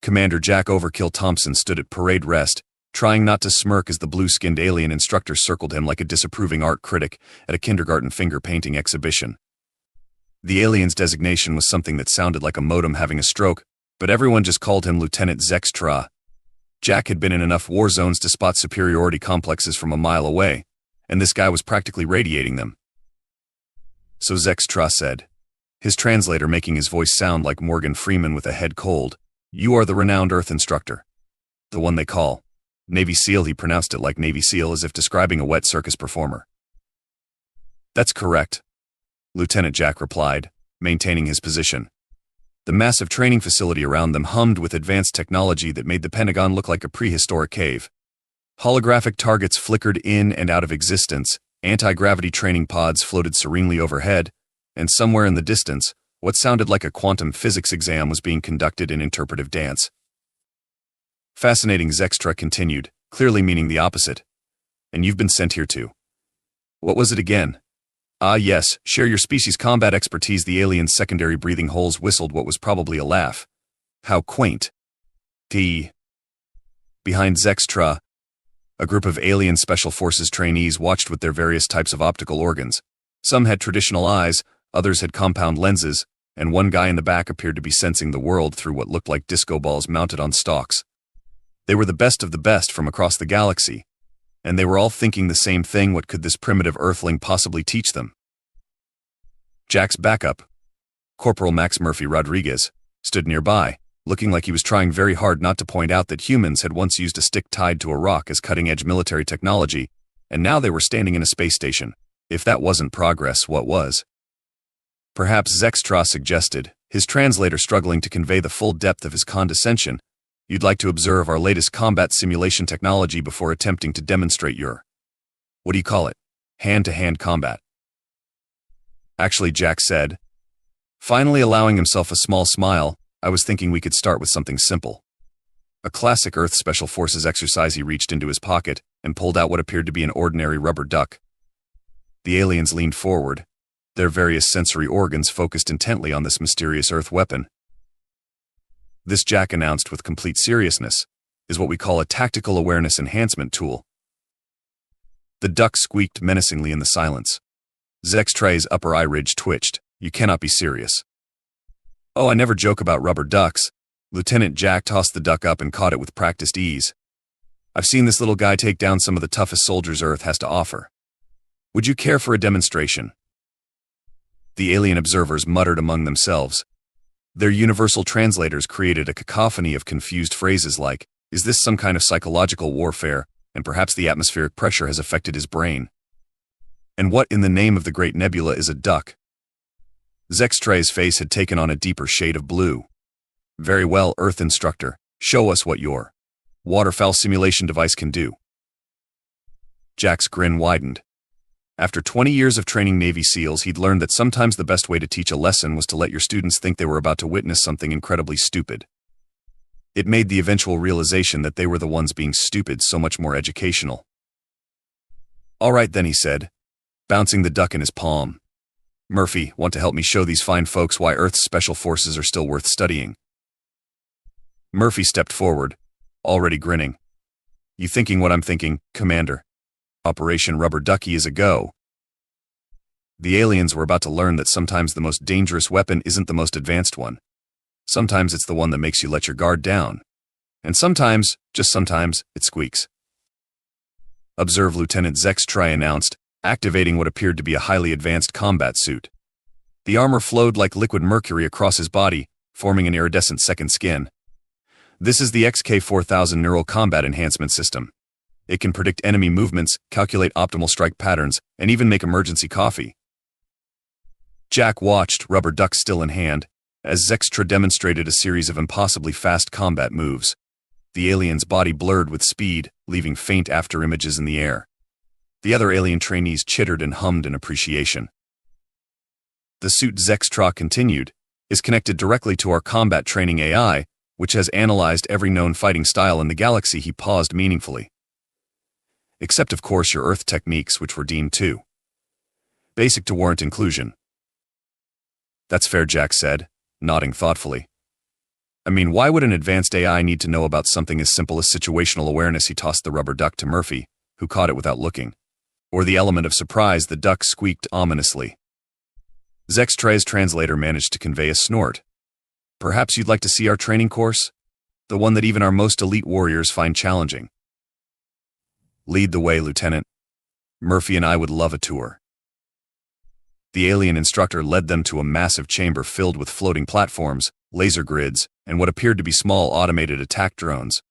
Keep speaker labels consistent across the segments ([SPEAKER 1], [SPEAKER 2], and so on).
[SPEAKER 1] Commander Jack Overkill Thompson stood at parade rest, trying not to smirk as the blue-skinned alien instructor circled him like a disapproving art critic at a kindergarten finger-painting exhibition. The alien's designation was something that sounded like a modem having a stroke, but everyone just called him Lieutenant Zextra. Jack had been in enough war zones to spot superiority complexes from a mile away, and this guy was practically radiating them. So Zextra said, his translator making his voice sound like Morgan Freeman with a head cold, "You are the renowned Earth instructor. The one they call Navy SEAL." He pronounced it like Navy SEAL as if describing a wet circus performer. "That's correct," Lieutenant Jack replied, maintaining his position. The massive training facility around them hummed with advanced technology that made the Pentagon look like a prehistoric cave. Holographic targets flickered in and out of existence, anti-gravity training pods floated serenely overhead, and somewhere in the distance, what sounded like a quantum physics exam was being conducted in interpretive dance. "Fascinating," Zextra continued, clearly meaning the opposite. "And you've been sent here too. What was it again?" "Ah yes, share your species combat expertise." The alien's secondary breathing holes whistled what was probably a laugh. "How quaint." Behind Zextra, a group of alien special forces trainees watched with their various types of optical organs. Some had traditional eyes, others had compound lenses, and one guy in the back appeared to be sensing the world through what looked like disco balls mounted on stalks. They were the best of the best from across the galaxy, and they were all thinking the same thing: what could this primitive Earthling possibly teach them? Jack's backup, Corporal Max Murphy Rodriguez, stood nearby, looking like he was trying very hard not to point out that humans had once used a stick tied to a rock as cutting-edge military technology, and now they were standing in a space station. If that wasn't progress, what was? Perhaps Zextra suggested, his translator struggling to convey the full depth of his condescension, "You'd like to observe our latest combat simulation technology before attempting to demonstrate your, what do you call it, hand-to-hand combat." "Actually," Jack said, finally allowing himself a small smile, "I was thinking we could start with something simple. A classic Earth Special Forces exercise." He reached into his pocket and pulled out what appeared to be an ordinary rubber duck. The aliens leaned forward, their various sensory organs focused intently on this mysterious Earth weapon. "This," Jack announced with complete seriousness, "is what we call a tactical awareness enhancement tool." The duck squeaked menacingly in the silence. Zextra's upper eye ridge twitched. "You cannot be serious." "Oh, I never joke about rubber ducks." Lieutenant Jack tossed the duck up and caught it with practiced ease. "I've seen this little guy take down some of the toughest soldiers Earth has to offer. Would you care for a demonstration?" The alien observers muttered among themselves. Their universal translators created a cacophony of confused phrases like, "Is this some kind of psychological warfare, and perhaps the atmospheric pressure has affected his brain? And what in the name of the great nebula is a duck?" Zextra's face had taken on a deeper shade of blue. "Very well, Earth instructor, show us what your waterfowl simulation device can do." Jack's grin widened. After 20 years of training Navy SEALs, he'd learned that sometimes the best way to teach a lesson was to let your students think they were about to witness something incredibly stupid. It made the eventual realization that they were the ones being stupid so much more educational. "All right then," he said, bouncing the duck in his palm. "Murphy, want to help me show these fine folks why Earth's special forces are still worth studying?" Murphy stepped forward, already grinning. "You thinking what I'm thinking, Commander? Operation Rubber Ducky is a go." The aliens were about to learn that sometimes the most dangerous weapon isn't the most advanced one. Sometimes it's the one that makes you let your guard down. And sometimes, just sometimes, it squeaks. "Observe," Lieutenant Zextra announced, activating what appeared to be a highly advanced combat suit. The armor flowed like liquid mercury across his body, forming an iridescent second skin. "This is the XK4000 Neural Combat Enhancement System. It can predict enemy movements, calculate optimal strike patterns, and even make emergency coffee." Jack watched, rubber duck still in hand, as Zextra demonstrated a series of impossibly fast combat moves. The alien's body blurred with speed, leaving faint afterimages in the air. The other alien trainees chittered and hummed in appreciation. "The suit," Zextra continued, "is connected directly to our combat training AI, which has analyzed every known fighting style in the galaxy." He paused meaningfully. "Except, of course, your Earth techniques, which were deemed too basic to warrant inclusion." "That's fair," Jack said, nodding thoughtfully. I mean, why would an advanced AI need to know about something as simple as situational awareness? He tossed the rubber duck to Murphy, who caught it without looking. Or the element of surprise, the duck squeaked ominously. Zextray's translator managed to convey a snort. Perhaps you'd like to see our training course? The one that even our most elite warriors find challenging. Lead the way, Lieutenant. Murphy and I would love a tour. The alien instructor led them to a massive chamber filled with floating platforms, laser grids, and what appeared to be small automated attack drones.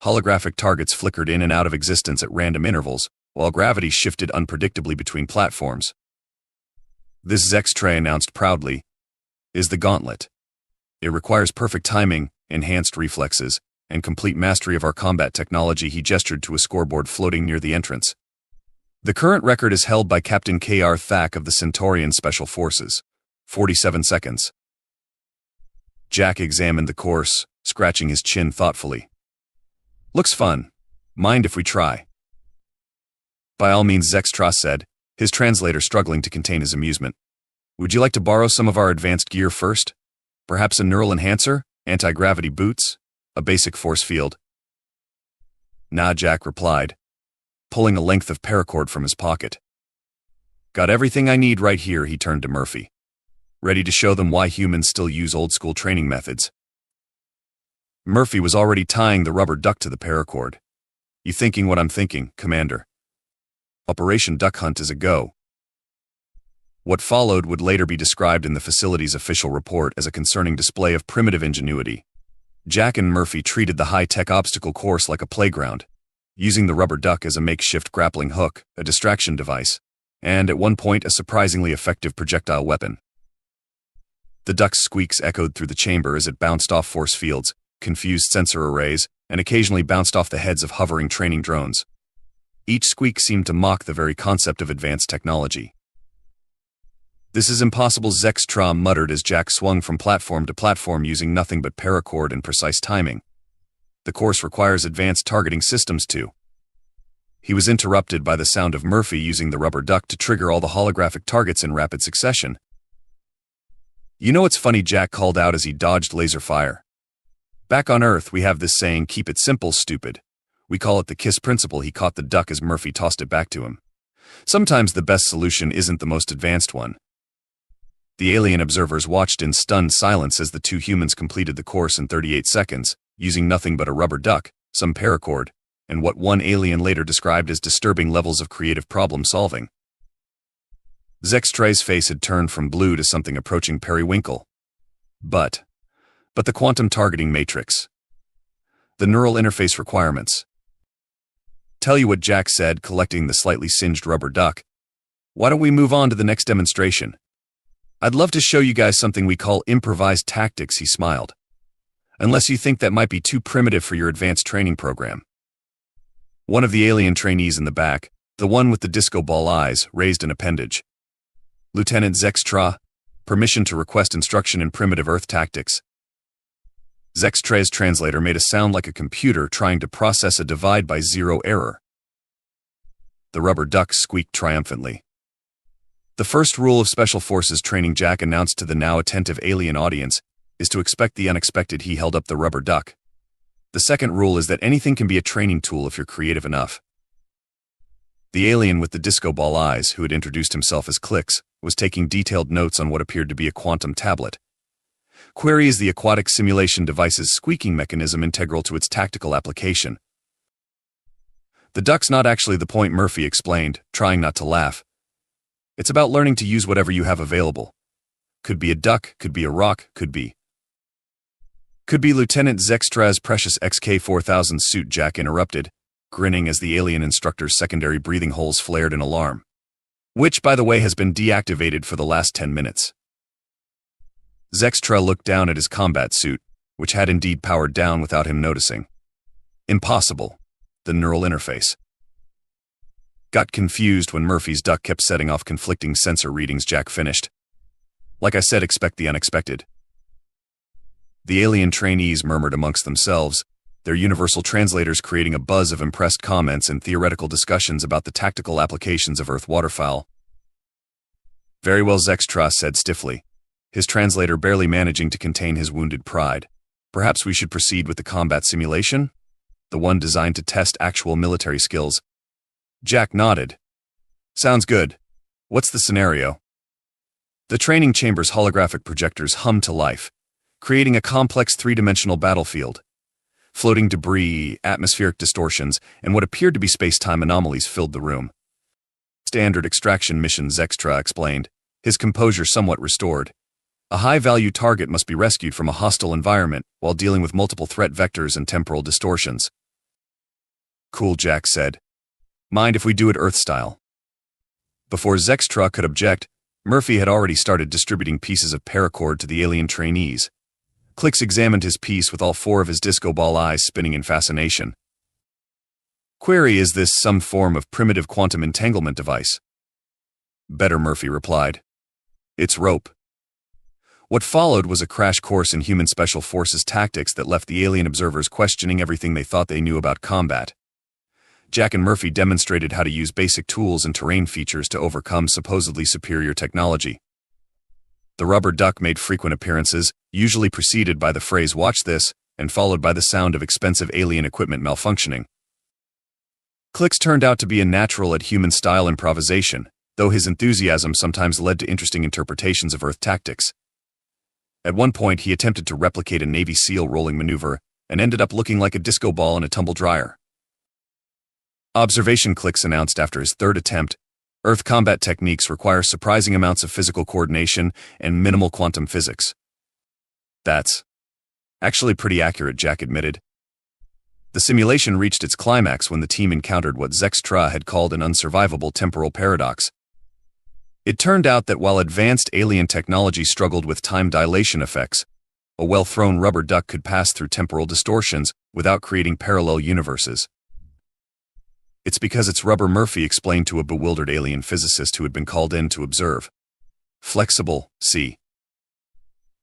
[SPEAKER 1] Holographic targets flickered in and out of existence at random intervals, while gravity shifted unpredictably between platforms. This Zextray announced proudly, is the gauntlet. It requires perfect timing, enhanced reflexes, and complete mastery of our combat technology. He gestured to a scoreboard floating near the entrance. The current record is held by Captain K.R. Thack of the Centaurian Special Forces. 47 seconds. Jack examined the course, scratching his chin thoughtfully. Looks fun. Mind if we try? By all means, Zextra said, his translator struggling to contain his amusement. Would you like to borrow some of our advanced gear first? Perhaps a neural enhancer, anti-gravity boots, a basic force field? Nah, Jack replied, pulling a length of paracord from his pocket. Got everything I need right here, he turned to Murphy. Ready to show them why humans still use old-school training methods. Murphy was already tying the rubber duck to the paracord. You thinking what I'm thinking, Commander? Operation Duck Hunt is a go. What followed would later be described in the facility's official report as a concerning display of primitive ingenuity. Jack and Murphy treated the high-tech obstacle course like a playground, using the rubber duck as a makeshift grappling hook, a distraction device, and at one point a surprisingly effective projectile weapon. The duck's squeaks echoed through the chamber as it bounced off force fields, confused sensor arrays, and occasionally bounced off the heads of hovering training drones. Each squeak seemed to mock the very concept of advanced technology. This is impossible, Zextra muttered as Jack swung from platform to platform using nothing but paracord and precise timing. The course requires advanced targeting systems too. He was interrupted by the sound of Murphy using the rubber duck to trigger all the holographic targets in rapid succession. You know what's funny, Jack called out as he dodged laser fire. Back on Earth, we have this saying, keep it simple, stupid. We call it the KISS principle. He caught the duck as Murphy tossed it back to him. Sometimes the best solution isn't the most advanced one. The alien observers watched in stunned silence as the two humans completed the course in 38 seconds, using nothing but a rubber duck, some paracord, and what one alien later described as disturbing levels of creative problem-solving. Zextray's face had turned from blue to something approaching periwinkle. But the quantum targeting matrix. The neural interface requirements. Tell you what, Jack said, collecting the slightly singed rubber duck. Why don't we move on to the next demonstration? I'd love to show you guys something we call improvised tactics, he smiled. Unless you think that might be too primitive for your advanced training program. One of the alien trainees in the back, the one with the disco ball eyes, raised an appendage. Lieutenant Zextra, permission to request instruction in primitive Earth tactics. Zextray's translator made a sound like a computer trying to process a divide by zero error. The rubber duck squeaked triumphantly. The first rule of Special Forces training, Jack announced to the now attentive alien audience, is to expect the unexpected. He held up the rubber duck. The second rule is that anything can be a training tool if you're creative enough. The alien with the disco ball eyes, who had introduced himself as Clicks, was taking detailed notes on what appeared to be a quantum tablet. Query is the aquatic simulation device's squeaking mechanism integral to its tactical application. The duck's not actually the point, Murphy explained, trying not to laugh. It's about learning to use whatever you have available. Could be a duck, could be a rock, could be Lieutenant Zextra's precious XK-4000 suit, Jack interrupted, grinning as the alien instructor's secondary breathing holes flared in alarm. Which, by the way, has been deactivated for the last 10 minutes. Zextra looked down at his combat suit, which had indeed powered down without him noticing. Impossible. The neural interface. Got confused when Murphy's duck kept setting off conflicting sensor readings, Jack finished. Like I said, expect the unexpected. The alien trainees murmured amongst themselves, their universal translators creating a buzz of impressed comments and theoretical discussions about the tactical applications of Earth waterfowl. Very well, Zextra said stiffly, his translator barely managing to contain his wounded pride. Perhaps we should proceed with the combat simulation? The one designed to test actual military skills. Jack nodded. Sounds good. What's the scenario? The training chamber's holographic projectors hummed to life, creating a complex three-dimensional battlefield. Floating debris, atmospheric distortions, and what appeared to be space-time anomalies filled the room. Standard extraction mission, Zextra explained, his composure somewhat restored. A high-value target must be rescued from a hostile environment while dealing with multiple threat vectors and temporal distortions. Cool, Jack said. Mind if we do it Earth-style? Before Zextra could object, Murphy had already started distributing pieces of paracord to the alien trainees. Clicks examined his piece with all four of his disco ball eyes spinning in fascination. Query, is this some form of primitive quantum entanglement device? Better, Murphy replied. It's rope. What followed was a crash course in human special forces tactics that left the alien observers questioning everything they thought they knew about combat. Jack and Murphy demonstrated how to use basic tools and terrain features to overcome supposedly superior technology. The rubber duck made frequent appearances, usually preceded by the phrase "watch this," and followed by the sound of expensive alien equipment malfunctioning. Clicks turned out to be a natural at human-style improvisation, though his enthusiasm sometimes led to interesting interpretations of Earth tactics. At one point, he attempted to replicate a Navy SEAL rolling maneuver and ended up looking like a disco ball in a tumble dryer. Observation, Clicks announced after his third attempt. Earth combat techniques require surprising amounts of physical coordination and minimal quantum physics. That's actually pretty accurate, Jack admitted. The simulation reached its climax when the team encountered what Zextra had called an unsurvivable temporal paradox. It turned out that while advanced alien technology struggled with time dilation effects, a well-thrown rubber duck could pass through temporal distortions without creating parallel universes. It's because it's rubber, Murphy explained to a bewildered alien physicist who had been called in to observe. Flexible, see.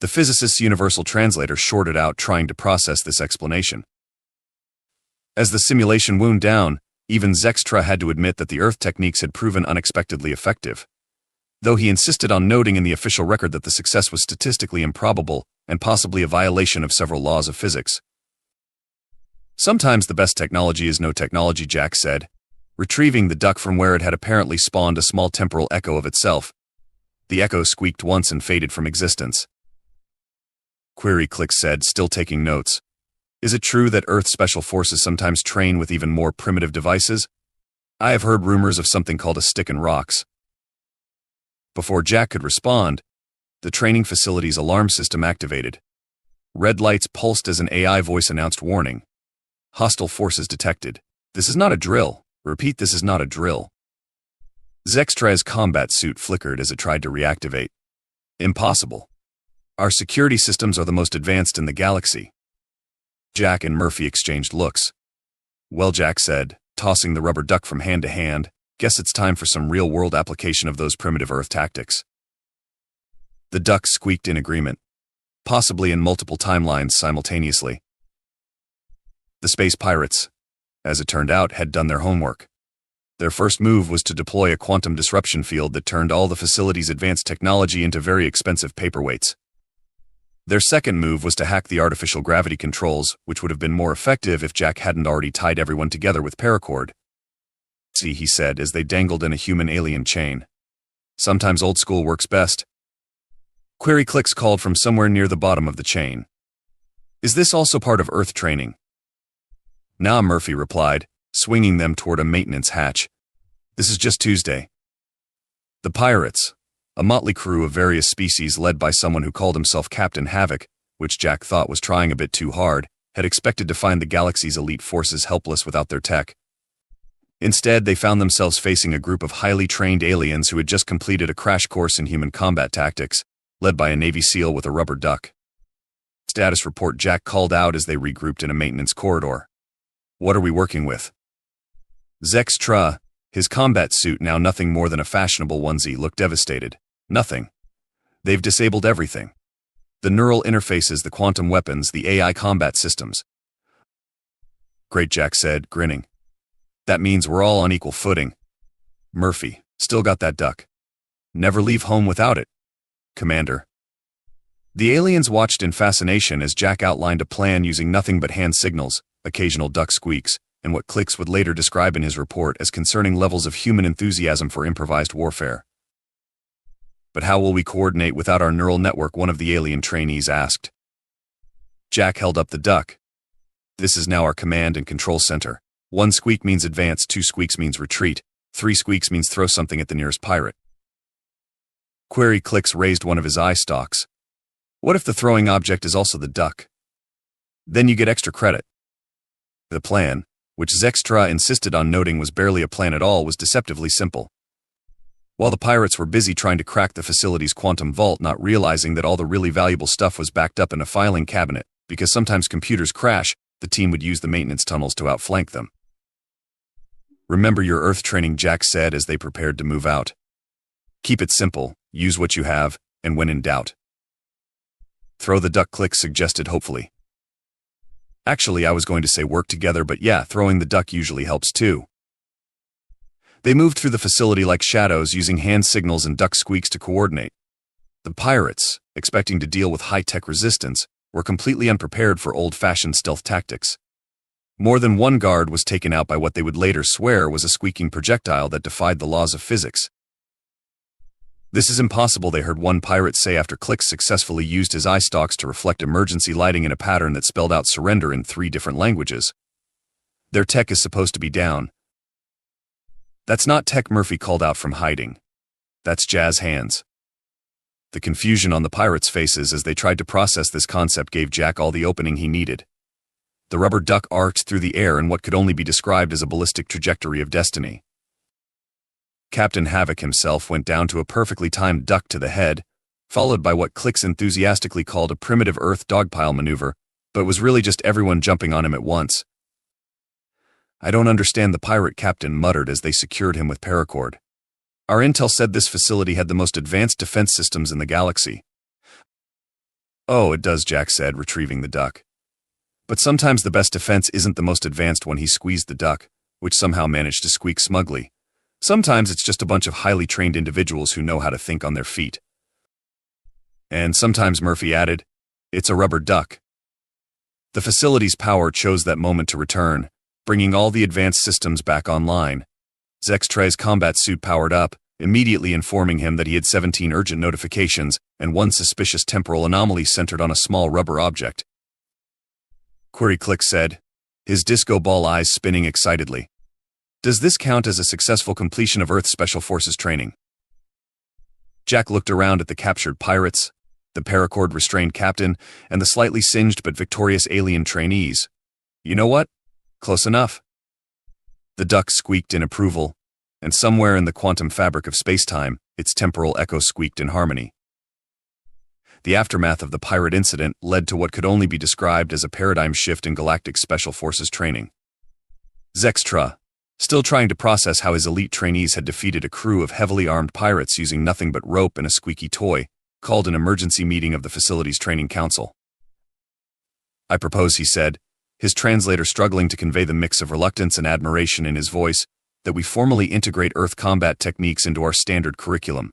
[SPEAKER 1] The physicist's universal translator shorted out, trying to process this explanation. As the simulation wound down, even Zextra had to admit that the Earth techniques had proven unexpectedly effective, though he insisted on noting in the official record that the success was statistically improbable and possibly a violation of several laws of physics. Sometimes the best technology is no technology, Jack said, retrieving the duck from where it had apparently spawned a small temporal echo of itself. The echo squeaked once and faded from existence. Query, Clicks said, still taking notes. Is it true that Earth special forces sometimes train with even more primitive devices? I have heard rumors of something called a stick and rocks. Before Jack could respond, the training facility's alarm system activated. Red lights pulsed as an AI voice announced, warning. Hostile forces detected. This is not a drill. Repeat, this is not a drill. Zextra's combat suit flickered as it tried to reactivate. Impossible. Our security systems are the most advanced in the galaxy. Jack and Murphy exchanged looks. Well, Jack said, tossing the rubber duck from hand to hand, guess it's time for some real-world application of those primitive Earth tactics. The duck squeaked in agreement, possibly in multiple timelines simultaneously. The space pirates, as it turned out, had done their homework. Their first move was to deploy a quantum disruption field that turned all the facility's advanced technology into very expensive paperweights. Their second move was to hack the artificial gravity controls, which would have been more effective if Jack hadn't already tied everyone together with paracord. See, he said as they dangled in a human-alien chain. Sometimes old school works best. Query, Clicks called from somewhere near the bottom of the chain. Is this also part of Earth training? Nah, Murphy replied, swinging them toward a maintenance hatch. This is just Tuesday. The pirates, a motley crew of various species led by someone who called himself Captain Havoc, which Jack thought was trying a bit too hard, had expected to find the galaxy's elite forces helpless without their tech. Instead, they found themselves facing a group of highly trained aliens who had just completed a crash course in human combat tactics, led by a Navy SEAL with a rubber duck. Status report, Jack called out as they regrouped in a maintenance corridor. What are we working with? Zextra, his combat suit now nothing more than a fashionable onesie, looked devastated. Nothing. They've disabled everything. The neural interfaces, the quantum weapons, the AI combat systems. Great, Jack said, grinning. That means we're all on equal footing. Murphy, still got that duck. Never leave home without it, Commander. The aliens watched in fascination as Jack outlined a plan using nothing but hand signals, occasional duck squeaks, and what Clicks would later describe in his report as concerning levels of human enthusiasm for improvised warfare. "But how will we coordinate without our neural network?" one of the alien trainees asked. Jack held up the duck. "This is now our command and control center. 1 squeak means advance, 2 squeaks means retreat, 3 squeaks means throw something at the nearest pirate." Query Clicks raised one of his eye stalks. "What if the throwing object is also the duck? Then you get extra credit." The plan, which Zextra insisted on noting was barely a plan at all, was deceptively simple. While the pirates were busy trying to crack the facility's quantum vault, not realizing that all the really valuable stuff was backed up in a filing cabinet, because sometimes computers crash, the team would use the maintenance tunnels to outflank them. "Remember your Earth training," Jack said as they prepared to move out. "Keep it simple, use what you have, and when in doubt." "Throw the duck," Clicks suggested hopefully. "Actually, I was going to say work together, but yeah, throwing the duck usually helps too." They moved through the facility like shadows, using hand signals and duck squeaks to coordinate. The pirates, expecting to deal with high-tech resistance, were completely unprepared for old-fashioned stealth tactics. More than one guard was taken out by what they would later swear was a squeaking projectile that defied the laws of physics. "This is impossible," they heard one pirate say after Clicks successfully used his eye stalks to reflect emergency lighting in a pattern that spelled out surrender in 3 different languages. "Their tech is supposed to be down." "That's not tech," Murphy called out from hiding. "That's jazz hands." The confusion on the pirates' faces as they tried to process this concept gave Jack all the opening he needed. The rubber duck arced through the air in what could only be described as a ballistic trajectory of destiny. Captain Havoc himself went down to a perfectly timed duck to the head, followed by what Clicks enthusiastically called a primitive Earth dogpile maneuver, but was really just everyone jumping on him at once. "I don't understand," the pirate captain muttered as they secured him with paracord. "Our intel said this facility had the most advanced defense systems in the galaxy." "Oh, it does," Jack said, retrieving the duck. "But sometimes the best defense isn't the most advanced one." He squeezed the duck, which somehow managed to squeak smugly. "Sometimes it's just a bunch of highly trained individuals who know how to think on their feet." "And sometimes," Murphy added, "it's a rubber duck." The facility's power chose that moment to return, bringing all the advanced systems back online. Zextra's combat suit powered up, immediately informing him that he had 17 urgent notifications and 1 suspicious temporal anomaly centered on a small rubber object. Query Click said, his disco ball eyes spinning excitedly. "Does this count as a successful completion of Earth's Special Forces training?" Jack looked around at the captured pirates, the paracord-restrained captain, and the slightly singed but victorious alien trainees. "You know what? Close enough." The duck squeaked in approval, and somewhere in the quantum fabric of spacetime, its temporal echo squeaked in harmony. The aftermath of the pirate incident led to what could only be described as a paradigm shift in Galactic Special Forces training. Zextra, still trying to process how his elite trainees had defeated a crew of heavily armed pirates using nothing but rope and a squeaky toy, called an emergency meeting of the facility's training council. "I propose," he said, his translator struggling to convey the mix of reluctance and admiration in his voice, "that we formally integrate Earth combat techniques into our standard curriculum."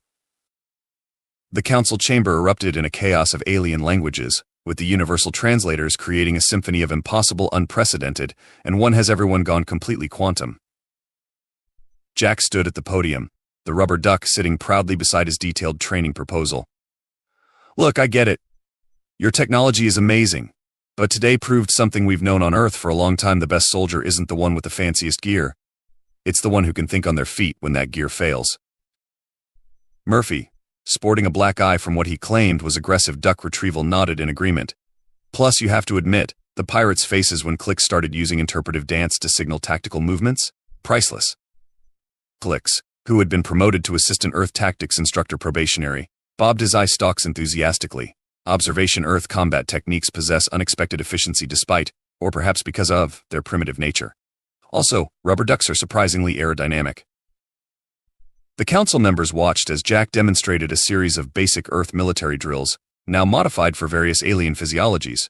[SPEAKER 1] The council chamber erupted in a chaos of alien languages, with the universal translators creating a symphony of impossible, unprecedented, and one has everyone gone completely quantum. Jack stood at the podium, the rubber duck sitting proudly beside his detailed training proposal. "Look, I get it. Your technology is amazing, but today proved something we've known on Earth for a long time: the best soldier isn't the one with the fanciest gear. It's the one who can think on their feet when that gear fails." Murphy, sporting a black eye from what he claimed was aggressive duck retrieval, nodded in agreement. "Plus, you have to admit, the pirates' faces when Clicks started using interpretive dance to signal tactical movements? Priceless." Clicks, who had been promoted to Assistant Earth Tactics Instructor Probationary, bobbed his eye stalks enthusiastically. Observation Earth combat techniques possess unexpected efficiency despite, or perhaps because of, their primitive nature. Also, rubber ducks are surprisingly aerodynamic. The council members watched as Jack demonstrated a series of basic Earth military drills, now modified for various alien physiologies.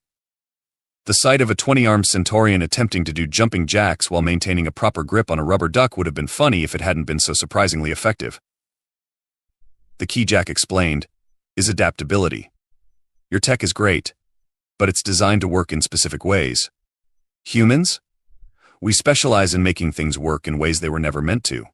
[SPEAKER 1] The sight of a 20-armed Centaurian attempting to do jumping jacks while maintaining a proper grip on a rubber duck would have been funny if it hadn't been so surprisingly effective. "The key," Jack explained, "is adaptability. Your tech is great, but it's designed to work in specific ways. Humans? We specialize in making things work in ways they were never meant to.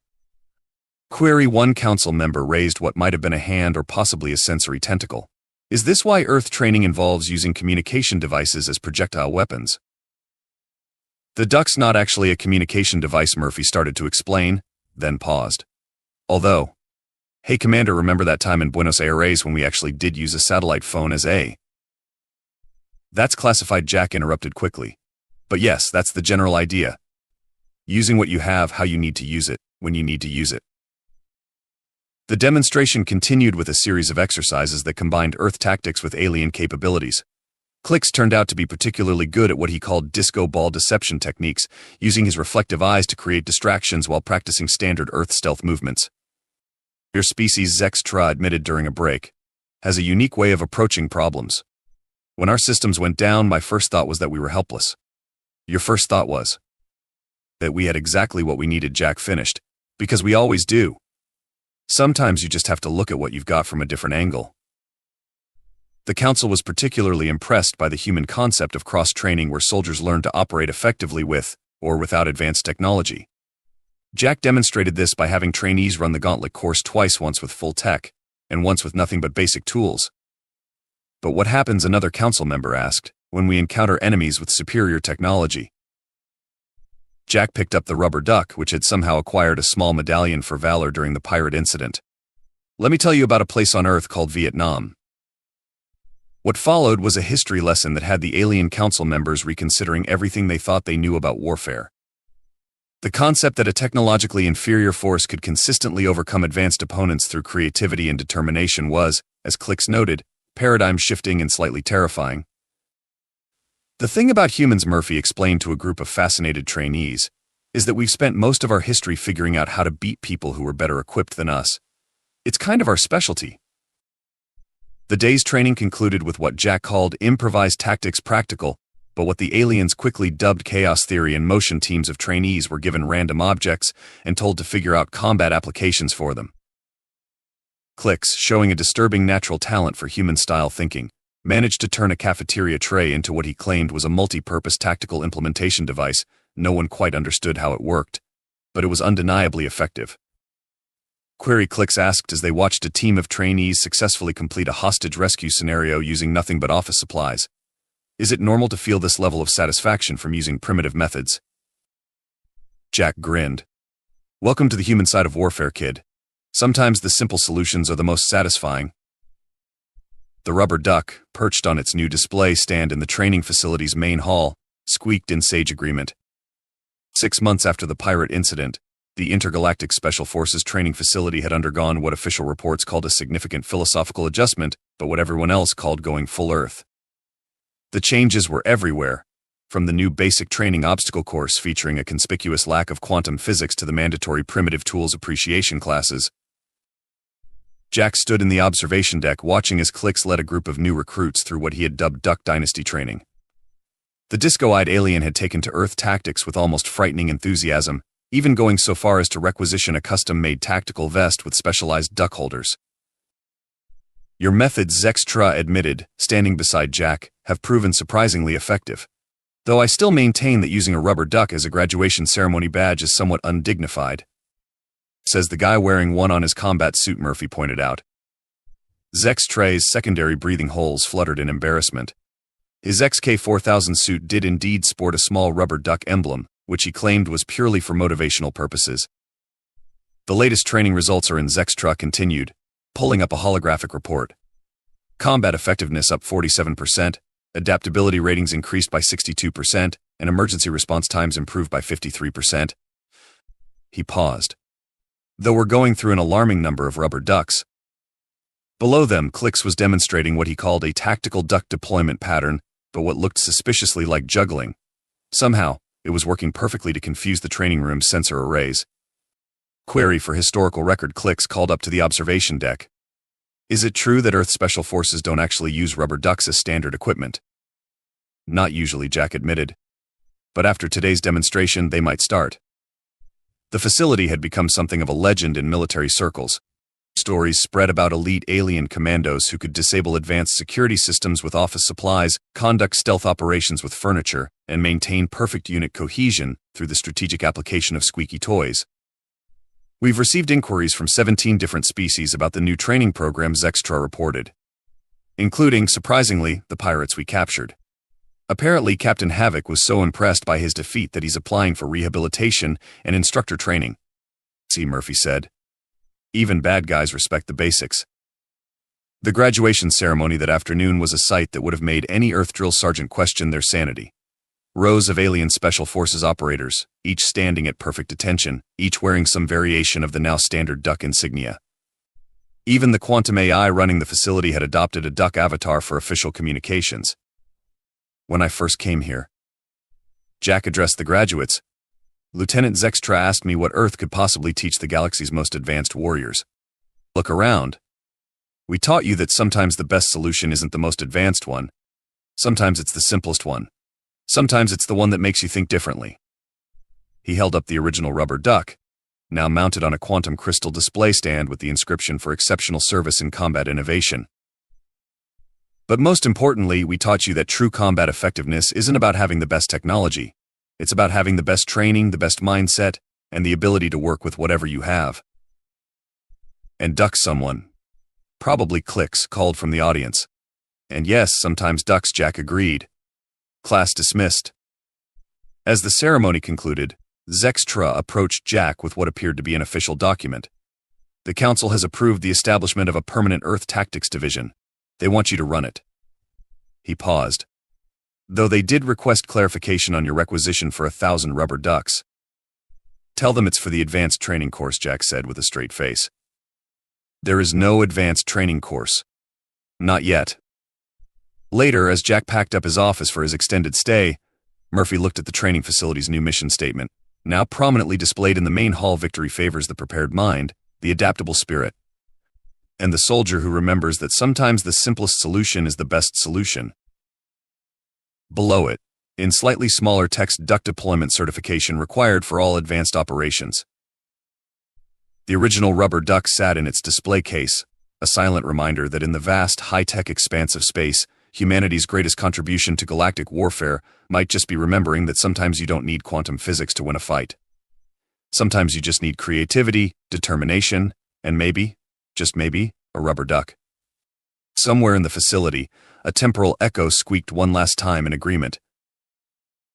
[SPEAKER 1] Query. One council member raised what might have been a hand or possibly a sensory tentacle. Is this why Earth training involves using communication devices as projectile weapons? The duck's not actually a communication device, Murphy started to explain, then paused. Although, hey Commander, remember that time in Buenos Aires when we actually did use a satellite phone as a... That's classified, Jack interrupted quickly. But yes, that's the general idea. Using what you have how you need to use it, when you need to use it. The demonstration continued with a series of exercises that combined Earth tactics with alien capabilities. Clicks turned out to be particularly good at what he called disco ball deception techniques, using his reflective eyes to create distractions while practicing standard Earth stealth movements. Your species, Zextra admitted during a break, has a unique way of approaching problems. When our systems went down, my first thought was that we were helpless. Your first thought was that we had exactly what we needed, Jack finished, because we always do. Sometimes you just have to look at what you've got from a different angle. The council was particularly impressed by the human concept of cross-training, where soldiers learn to operate effectively with, or without, advanced technology. Jack demonstrated this by having trainees run the gauntlet course twice, once with full tech, and once with nothing but basic tools. But what happens, another council member asked, when we encounter enemies with superior technology? Jack picked up the rubber duck, which had somehow acquired a small medallion for valor during the pirate incident. Let me tell you about a place on Earth called Vietnam. What followed was a history lesson that had the alien council members reconsidering everything they thought they knew about warfare. The concept that a technologically inferior force could consistently overcome advanced opponents through creativity and determination was, as Clicks noted, paradigm-shifting and slightly terrifying. The thing about humans, Murphy explained to a group of fascinated trainees, is that we've spent most of our history figuring out how to beat people who were better equipped than us. It's kind of our specialty. The day's training concluded with what Jack called improvised tactics practical, but what the aliens quickly dubbed chaos theory in motion. Teams of trainees were given random objects and told to figure out combat applications for them. Clicks, showing a disturbing natural talent for human-style thinking, managed to turn a cafeteria tray into what he claimed was a multi-purpose tactical implementation device. No one quite understood how it worked, but it was undeniably effective. Query. Clicks asked as they watched a team of trainees successfully complete a hostage rescue scenario using nothing but office supplies. Is it normal to feel this level of satisfaction from using primitive methods? Jack grinned. Welcome to the human side of warfare, kid. Sometimes the simple solutions are the most satisfying. The rubber duck, perched on its new display stand in the training facility's main hall, squeaked in sage agreement. 6 months after the pirate incident, the Intergalactic Special Forces training facility had undergone what official reports called a significant philosophical adjustment, but what everyone else called going full Earth. The changes were everywhere, from the new basic training obstacle course featuring a conspicuous lack of quantum physics to the mandatory primitive tools appreciation classes. Jack stood in the observation deck watching as Clicks led a group of new recruits through what he had dubbed Duck Dynasty training. The disco-eyed alien had taken to Earth tactics with almost frightening enthusiasm, even going so far as to requisition a custom-made tactical vest with specialized duck holders. Your methods, Zextra admitted, standing beside Jack, have proven surprisingly effective. Though I still maintain that using a rubber duck as a graduation ceremony badge is somewhat undignified. Says the guy wearing one on his combat suit, Murphy pointed out. Zextra's secondary breathing holes fluttered in embarrassment. His XK4000 suit did indeed sport a small rubber duck emblem, which he claimed was purely for motivational purposes. The latest training results are in, Zextra continued, pulling up a holographic report. Combat effectiveness up 47%, adaptability ratings increased by 62%, and emergency response times improved by 53%. He paused. Though we're going through an alarming number of rubber ducks. Below them, Clicks was demonstrating what he called a tactical duck deployment pattern, but what looked suspiciously like juggling. Somehow, it was working perfectly to confuse the training room's sensor arrays. Query. For historical record, Clicks called up to the observation deck. Is it true that Earth Special Forces don't actually use rubber ducks as standard equipment? Not usually, Jack admitted. But after today's demonstration, they might start. The facility had become something of a legend in military circles. Stories spread about elite alien commandos who could disable advanced security systems with office supplies, conduct stealth operations with furniture, and maintain perfect unit cohesion through the strategic application of squeaky toys. We've received inquiries from 17 different species about the new training program Zextra reported, including, surprisingly, the pirates we captured. Apparently, Captain Havoc was so impressed by his defeat that he's applying for rehabilitation and instructor training. C. Murphy said. Even bad guys respect the basics. The graduation ceremony that afternoon was a sight that would have made any Earth drill sergeant question their sanity. Rows of alien Special Forces operators, each standing at perfect attention, each wearing some variation of the now standard duck insignia. Even the quantum AI running the facility had adopted a duck avatar for official communications. When I first came here, Jack addressed the graduates. Lieutenant Zextra asked me what Earth could possibly teach the galaxy's most advanced warriors. Look around. We taught you that sometimes the best solution isn't the most advanced one. Sometimes it's the simplest one. Sometimes it's the one that makes you think differently. He held up the original rubber duck, now mounted on a quantum crystal display stand with the inscription for exceptional service in combat innovation. But most importantly, we taught you that true combat effectiveness isn't about having the best technology. It's about having the best training, the best mindset, and the ability to work with whatever you have. And duck someone. Probably clicks called from the audience. And yes, sometimes ducks, Jack agreed. Class dismissed. As the ceremony concluded, Zextra approached Jack with what appeared to be an official document. The Council has approved the establishment of a permanent Earth Tactics Division. They want you to run it. He paused. Though they did request clarification on your requisition for 1,000 rubber ducks. Tell them it's for the advanced training course, Jack said with a straight face. There is no advanced training course. Not yet. Later, as Jack packed up his office for his extended stay, Murphy looked at the training facility's new mission statement. Now prominently displayed in the main hall, victory favors the prepared mind, the adaptable spirit, and the soldier who remembers that sometimes the simplest solution is the best solution. Below it, in slightly smaller text, duck deployment certification required for all advanced operations. The original rubber duck sat in its display case, a silent reminder that in the vast, high-tech expanse of space, humanity's greatest contribution to galactic warfare might just be remembering that sometimes you don't need quantum physics to win a fight. Sometimes you just need creativity, determination, and maybe, just maybe, a rubber duck. Somewhere in the facility, a temporal echo squeaked one last time in agreement,